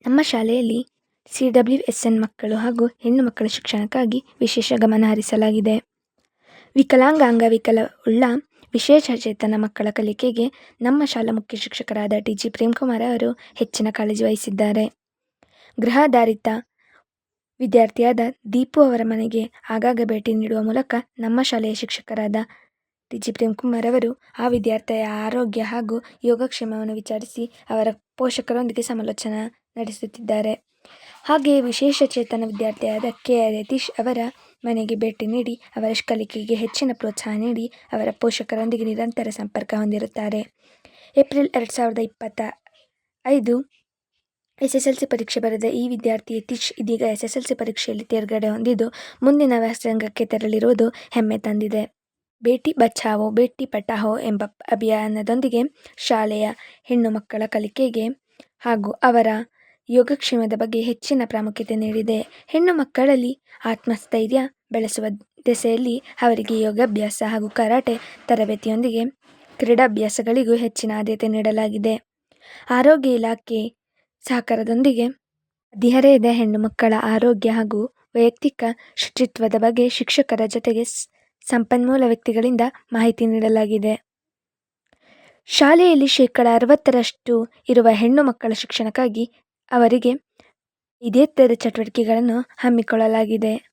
ನಮ್ಮ ಶಾಲೆಯಲ್ಲಿ CWSN ಮಕ್ಕಳು ಹಾಗೂ ಹೆಣ್ಣು ಮಕ್ಕಳ ಶಿಕ್ಷಣಕ್ಕಾಗಿ ವಿಶೇಷ ಗಮನ ಹರಿಸಲಾಗಿದೆ. ವಿಕಲಾಂಗ ಅಂಗವಿಕಲವುಳ್ಳ ವಿಶೇಷಚೇತನ ಮಕ್ಕಳ ಕಲಿಕೆಗೆ ನಮ್ಮ ಶಾಲಾ ಮುಖ್ಯ ಶಿಕ್ಷಕರಾದ TG ಪ್ರೇಮ್ಕುಮಾರ್ ಅವರು ಹೆಚ್ಚಿನ ಕಾಳಜಿ ವಹಿಸಿದ್ದಾರೆ. ಗೃಹಾಧಾರಿತ ವಿದ್ಯಾರ್ಥಿಯಾದ ದೀಪು ಅವರ ಮನೆಗೆ ಆಗಾಗ ಭೇಟಿ ನೀಡುವ ಮೂಲಕ ನಮ್ಮ ಶಾಲೆಯ ಶಿಕ್ಷಕರಾದ TG ಪ್ರೇಮ್ಕುಮಾರ್ ಅವರು ಆ ವಿದ್ಯಾರ್ಥಿಯ ಆರೋಗ್ಯ ಹಾಗೂ ಯೋಗಕ್ಷೇಮವನ್ನು ವಿಚಾರಿಸಿ ಅವರ ಪೋಷಕರೊಂದಿಗೆ ಸಮಾಲೋಚನೆ ನಡೆಸುತ್ತಿದ್ದಾರೆ. ಹಾಗೆಯೇ ವಿಶೇಷಚೇತನ ವಿದ್ಯಾರ್ಥಿಯಾದ KR ಯತೀಶ್ ಅವರ ಮನೆಗೆ ಭೇಟಿ ನೀಡಿ ಅವರ ಕಲಿಕೆಗೆ ಹೆಚ್ಚಿನ ಪ್ರೋತ್ಸಾಹ ನೀಡಿ ಅವರ ಪೋಷಕರೊಂದಿಗೆ ನಿರಂತರ ಸಂಪರ್ಕ ಹೊಂದಿರುತ್ತಾರೆ. ಏಪ್ರಿಲ್ 2025 SSLC ಪರೀಕ್ಷೆ ಬರೆದ ಈ ವಿದ್ಯಾರ್ಥಿ ಯತೀಶ್ ಇದೀಗ SSLC ಪರೀಕ್ಷೆಯಲ್ಲಿ ತೇರ್ಗಡೆ ಹೊಂದಿದ್ದು ಮುಂದಿನ ವ್ಯಾಸಂಗಕ್ಕೆ ತೆರಳಿರುವುದು ಹೆಮ್ಮೆ ತಂದಿದೆ. ಬೇಟಿ ಬಚಾವೋ ಬೇಟಿ ಪಢಾವೋ ಎಂಬ ಅಭಿಯಾನದೊಂದಿಗೆ ಶಾಲೆಯ ಹೆಣ್ಣು ಮಕ್ಕಳ ಕಲಿಕೆಗೆ ಹಾಗೂ ಅವರ ಯೋಗಕ್ಷೇಮದ ಬಗ್ಗೆ ಹೆಚ್ಚಿನ ಪ್ರಾಮುಖ್ಯತೆ ನೀಡಿದೆ. ಹೆಣ್ಣು ಮಕ್ಕಳಲ್ಲಿ ಆತ್ಮಸ್ಥೈರ್ಯ ಬೆಳೆಸುವ ದಿಸೆಯಲ್ಲಿ ಅವರಿಗೆ ಯೋಗಾಭ್ಯಾಸ ಹಾಗೂ ಕರಾಟೆ ತರಬೇತಿಯೊಂದಿಗೆ ಕ್ರೀಡಾಭ್ಯಾಸಗಳಿಗೂ ಹೆಚ್ಚಿನ ಆದ್ಯತೆ ನೀಡಲಾಗಿದೆ. ಆರೋಗ್ಯ ಇಲಾಖೆ ಸಹಕಾರದೊಂದಿಗೆ ಹದಿಹರೆಯದ ಹೆಣ್ಣು ಮಕ್ಕಳ ಆರೋಗ್ಯ ಹಾಗೂ ವೈಯಕ್ತಿಕ ಶುಚಿತ್ವದ ಬಗ್ಗೆ ಶಿಕ್ಷಕರ ಜೊತೆಗೆ ಸಂಪನ್ಮೂಲ ವ್ಯಕ್ತಿಗಳಿಂದ ಮಾಹಿತಿ ನೀಡಲಾಗಿದೆ. ಶಾಲೆಯಲ್ಲಿ 60% ಇರುವ ಹೆಣ್ಣು ಮಕ್ಕಳ ಶಿಕ್ಷಣಕ್ಕಾಗಿ ಅವರಿಗೆ ಇದೇತರ ಚಟುವಟಿಕೆಗಳನ್ನು ಹಮ್ಮಿಕೊಳ್ಳಲಾಗಿದೆ.